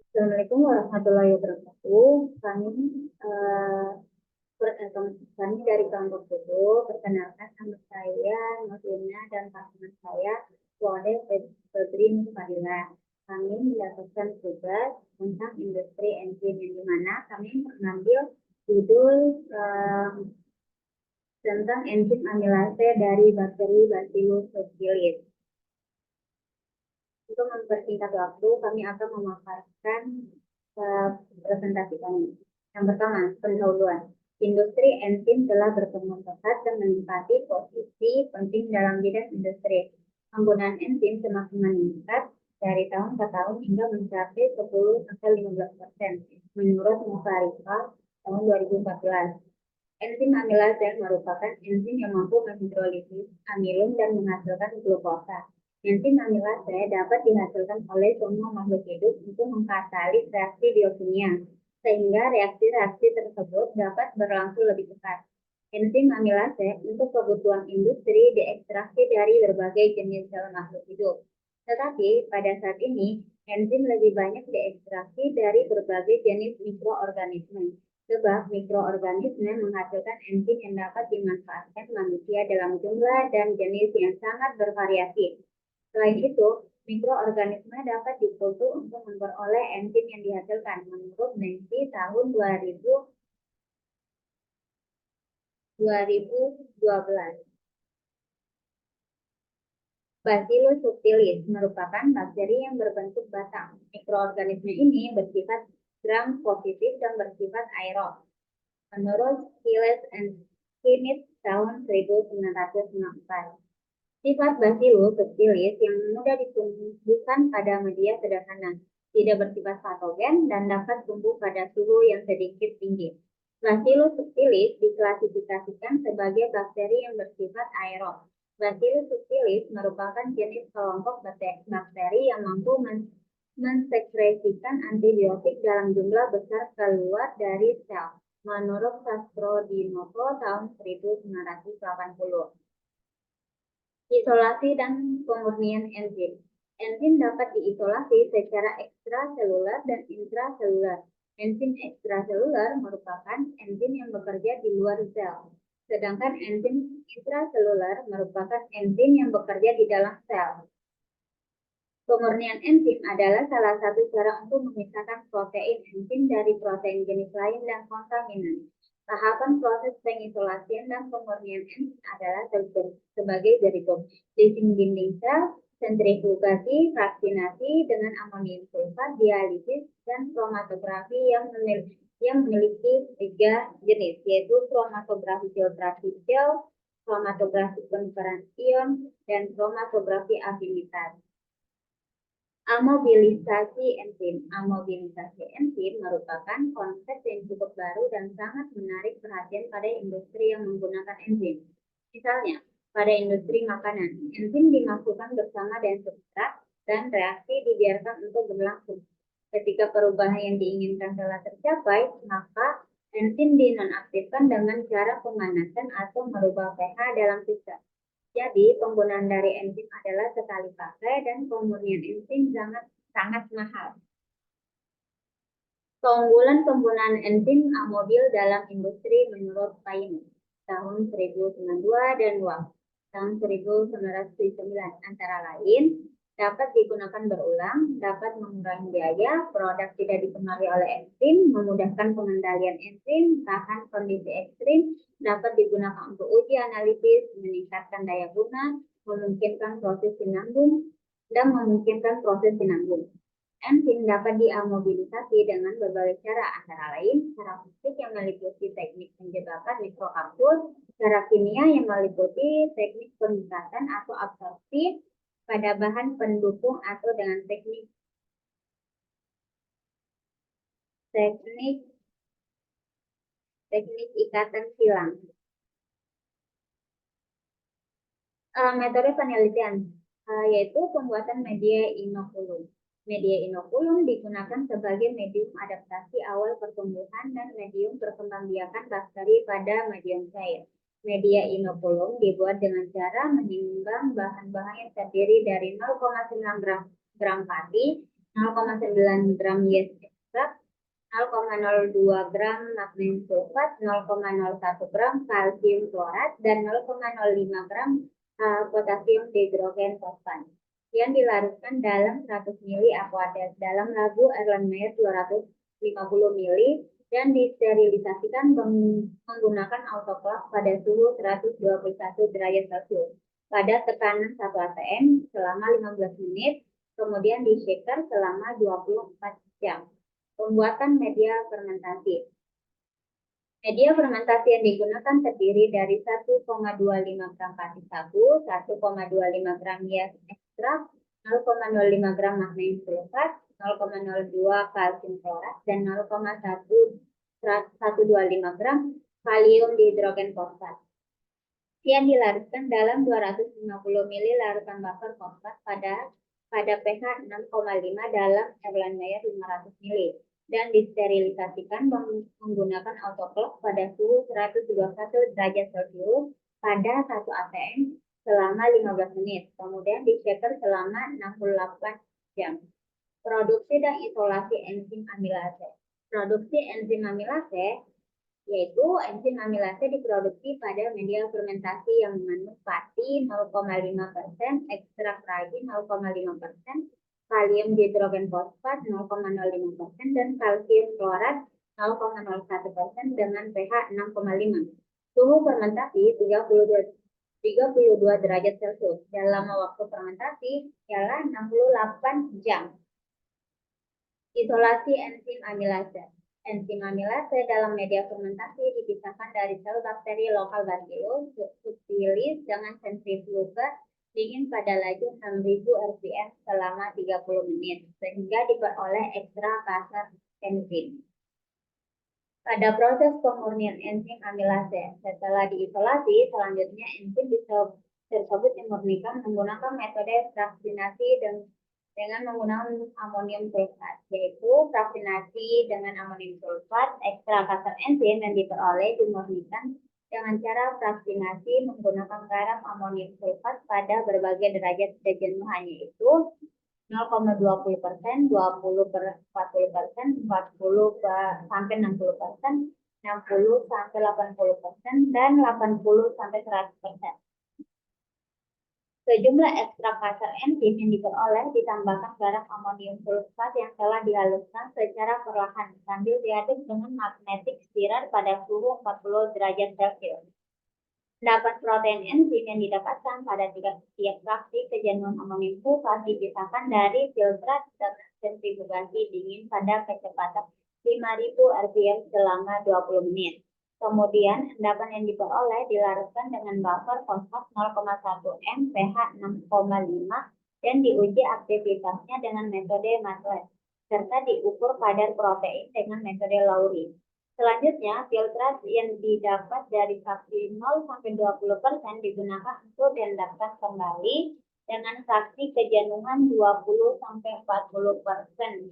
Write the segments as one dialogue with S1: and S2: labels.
S1: Assalamualaikum warahmatullahi wabarakatuh. Eh, kami dari kelompok Kudu, perkenalkan nama saya Nurlina dan pasangan saya Wade Febri Fadila. Kami mendapatkan tugas tentang industri engine yang dimana kami mengambil judul tentang enzim amilase dari bakteri Bacillus subtilis. Untuk mempersingkat waktu, kami akan memaparkan presentasi kami. Yang pertama, pendahuluan. Industri enzim telah berkembang pesat dan menempati posisi penting dalam bidang industri. Penggunaan enzim semakin meningkat dari tahun ke tahun hingga mencapai 10-15% menurut Mufarika tahun 2014. Enzim amilase merupakan enzim yang mampu menghidrolisis amilum dan menghasilkan glukosa. Enzim amilase dapat dihasilkan oleh semua makhluk hidup untuk mengkatalis reaksi biokimia, sehingga reaksi-reaksi tersebut dapat berlangsung lebih cepat. Enzim amilase untuk kebutuhan industri diekstraksi dari berbagai jenis sel makhluk hidup. Tetapi pada saat ini, enzim lebih banyak diekstraksi dari berbagai jenis mikroorganisme. Sebab mikroorganisme menghasilkan enzim yang dapat dimanfaatkan manusia dalam jumlah dan jenis yang sangat bervariasi. Selain itu, mikroorganisme dapat dikultur untuk memperoleh enzim yang dihasilkan menurut Nancy tahun 2012. Bacillus subtilis merupakan bakteri yang berbentuk batang. Mikroorganisme ini bersifat gram positif dan bersifat aerob. Menurut Giles and Smith tahun 1994. Sifat Bacillus subtilis yang mudah ditumbuhkan pada media sederhana, tidak bersifat patogen dan dapat tumbuh pada suhu yang sedikit tinggi. Bacillus subtilis diklasifikasikan sebagai bakteri yang bersifat aerob. Bacillus subtilis merupakan jenis kelompok bakteri yang mampu mensekresikan antibiotik dalam jumlah besar keluar dari sel, menurut Sastrodinovo tahun 1980. Isolasi dan pemurnian enzim. Enzim dapat diisolasi secara ekstraselular dan intraselular. Enzim ekstraselular merupakan enzim yang bekerja di luar sel, sedangkan enzim intraselular merupakan enzim yang bekerja di dalam sel. Pemurnian enzim adalah salah satu cara untuk memisahkan protein enzim dari protein jenis lain dan kontaminan. Tahapan proses pengisolasian dan pemurnian enzim adalah sebagai berikut: lising dinding sel, sentrifugasi, fraksinasi dengan amonium sulfat, dialisis, dan kromatografi yang memiliki 3 jenis, yaitu kromatografi filtrasi gel, kromatografi penukaran ion, dan kromatografi afinitas. Amobilisasi enzim. Amobilisasi enzim merupakan konsep yang cukup baru dan sangat menarik perhatian pada industri yang menggunakan enzim. Misalnya, pada industri makanan, enzim dimasukkan bersama dengan substrat dan reaksi dibiarkan untuk berlangsung. Ketika perubahan yang diinginkan telah tercapai, maka enzim dinonaktifkan dengan cara pemanasan atau merubah pH dalam sistem. Jadi, penggunaan dari enzim adalah sekali pakai dan pemurnian enzim sangat mahal. Keunggulan penggunaan enzim amobil dalam industri menurut Paine tahun 1992 dan Wang tahun 1909 antara lain dapat digunakan berulang, dapat mengurangi biaya, produk tidak dipengaruhi oleh enzim, memudahkan pengendalian enzim, tahan kondisi ekstrim, dapat digunakan untuk uji analisis, meningkatkan daya guna, memungkinkan proses sinambung, dan memungkinkan proses sinambung. Enzim dapat diamobilisasi dengan berbagai cara, antara lain cara fisik yang meliputi teknik penjebakan mikrokapsul, cara kimia yang meliputi teknik pengikatan atau absorpsi pada bahan pendukung atau dengan teknik ikatan silang. Metode penelitian yaitu pembuatan media inokulum. Media inokulum digunakan sebagai medium adaptasi awal pertumbuhan dan medium perkembangbiakan bakteri pada medium cair. Media inokulum dibuat dengan cara menimbang bahan-bahan yang terdiri dari 0,9 gram padi, 0,9 gram yeast extract, 0,02 gram magnesium sulfat, 0,01 gram kalsium klorat, dan 0,05 gram potasium dihidrogenfosfat yang dilarutkan dalam 100 ml aqueous dalam labu Erlenmeyer 250 ml dan disterilisasikan menggunakan autoclave pada suhu 121 derajat Celcius pada tekanan 1 atm selama 15 menit, kemudian di shaker selama 24 jam. Pembuatan media fermentasi. Media fermentasi yang digunakan terdiri dari 1,25 gram pati sabu, 1,25 gram yeast extract, 0,05 gram magnesium sulfat, 0,02 kalsium klorat, dan 0,125 gram kalium dihidrogenfosfat yang dilarutkan dalam 250 ml larutan buffer fosfat pada pH 6,5 dalam Erlenmeyer 500 ml dan disterilisasikan menggunakan autoclave pada suhu 121 derajat Celcius pada 1 atm selama 15 menit, kemudian di shaker selama 68 jam. Produksi dan isolasi enzim amilase. Produksi enzim amilase yaitu enzim amilase diproduksi pada media fermentasi yang mengandung pati 0,5%, ekstrak ragi 0,5%, kalium dihidrogenfosfat 0,05%, dan kalsium klorat 0,01% dengan pH 6,5. Suhu fermentasi 32 derajat Celcius. Dalam waktu fermentasi ialah 68 jam. Isolasi enzim amilase. Enzim amilase dalam media fermentasi dipisahkan dari sel bakteri lokal Bacillus subtilis dengan sentrifuga dingin pada laju 6000 rpm selama 30 menit sehingga diperoleh ekstra kasar enzim. Pada proses pemurnian enzim amilase setelah diisolasi, selanjutnya enzim tersebut dimurnikan menggunakan metode fraksinasi dengan menggunakan amonium sulfat, yaitu fraksinasi dengan amonium sulfat. Ekstra kasar enzim yang diperoleh dimurnikan dengan cara fraksinasi menggunakan garam amonium sulfat pada berbagai derajat kejenuhan, yaitu 0,20%, 20/40%, 40-60%, 60-80%, dan 80-100%. Sejumlah ekstrak kasar enzim yang diperoleh ditambahkan garam amonium sulfat yang telah dihaluskan secara perlahan sambil diaduk dengan magnetic stirrer pada suhu 40 derajat Celcius. Endapan protein enzim yang didapatkan pada tiap fraksi kejenuhan amonium sulfat dipisahkan dari filtrat dengan sentrifugasi dingin pada kecepatan 5000 rpm selama 20 menit. Kemudian, endapan yang diperoleh dilarutkan dengan buffer fosfat 0,1 m pH 6,5 dan diuji aktivitasnya dengan metode Maslach, serta diukur kadar protein dengan metode Lowry. Selanjutnya, filtrat yang didapat dari fraksi 0-20% digunakan untuk diendapkan kembali dengan fraksi kejenuhan 20-40%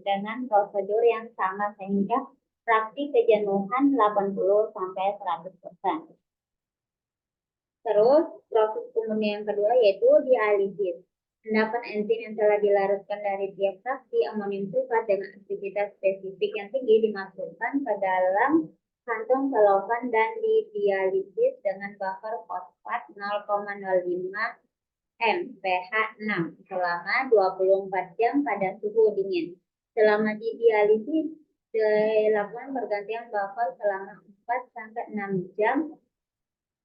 S1: dengan prosedur yang sama sehingga fraksi kejenuhan 80-100%. Terus, proses pemurnian yang kedua yaitu dialisis. Endapan enzim yang telah dilarutkan dari tiap fraksi amonium sulfat dengan aktivitas spesifik yang tinggi dimasukkan ke dalam kantong celofan dan didialisis dengan buffer fosfat 0,05 m pH 6 selama 24 jam pada suhu dingin. Selama didialisis dilakukan pergantian buffer selama 4-6 jam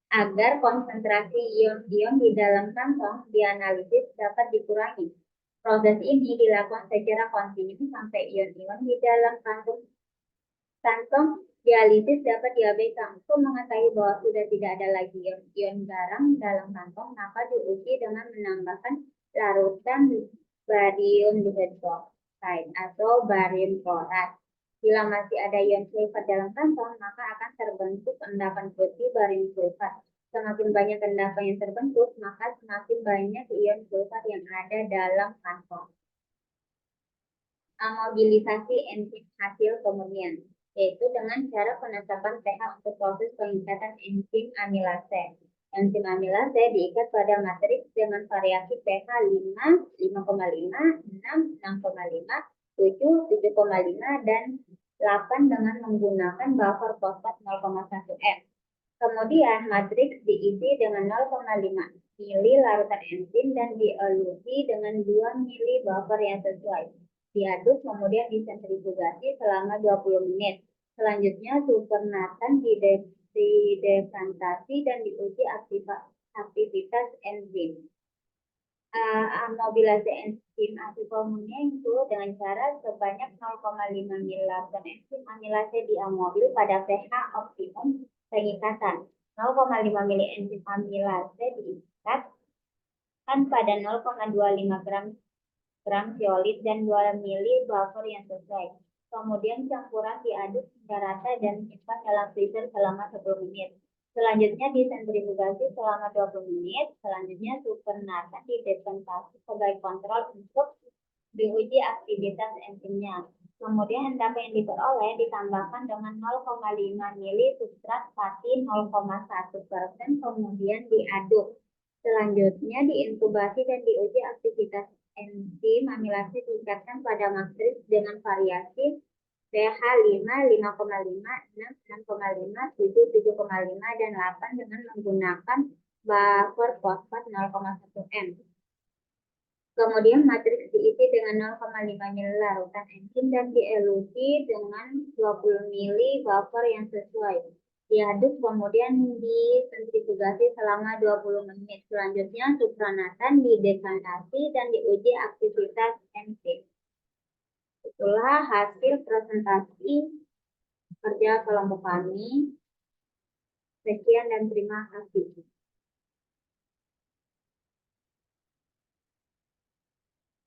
S1: agar konsentrasi ion-ion di dalam kantong dianalisis dapat dikurangi. Proses ini dilakukan secara kontinu sampai ion-ion di dalam kantong dialisis dapat diabaikan. Untuk mengetahui bahwa sudah tidak ada lagi ion garam dalam kantong, maka diuji dengan menambahkan larutan barium dihidroksida atau barium klorat. Bila masih ada ion sulfat dalam kantong, maka akan terbentuk endapan putih barium sulfat. Semakin banyak endapan yang terbentuk, maka semakin banyak ion sulfat yang ada dalam kantong. Mobilisasi enzim hasil pemurnian, yaitu dengan cara penetapan pH untuk proses pengikatan enzim amilase. Enzim amilase diikat pada matriks dengan variasi pH 5, 5,5, 6, 6,5, 7, 7,5, dan 8 dengan menggunakan buffer fosfat 0,1 M. Kemudian matriks diisi dengan 0,5 mili larutan enzim dan dielusi dengan 2 mili buffer yang sesuai. Diaduk kemudian disentrifugasi selama 20 menit. Selanjutnya supernatan didekantasi dan diuji aktivitas enzim. Mobilisasi enzim asiformnya itu dengan cara sebanyak 0,5 mili larutan enzim amilase diamobil pada pH optimum pengikatan. 0,5 mili enzim amilase diikat pada 0,25 gram zeolit dan 2 mili buffer yang sesuai. Kemudian campuran diaduk hingga rata dan simpan dalam freezer selama 10 menit. Selanjutnya disentrifugasi selama 20 menit. Selanjutnya supernatan didekantasi sebagai kontrol untuk diuji aktivitas enzimnya. Kemudian endapan yang diperoleh ditambahkan dengan 0,5 mili substrat pati 0,1%, kemudian diaduk. Selanjutnya diinkubasi dan diuji aktivitas enzim amilase ditingkatkan pada matriks dengan variasi pH 5, 5,5, 6, 6,5, 7, 7,5, dan 8 dengan menggunakan buffer fosfat 0,1 M. Kemudian matriks diisi dengan 0,5 mili larutan enzim dan dielusi dengan 20 mili buffer yang sesuai. Diaduk kemudian disentrifugasi selama 20 menit. Selanjutnya supranatan didekantasi dan diuji aktivitas enzim. Itulah hasil presentasi kerja kelompok kami. Sekian dan terima kasih.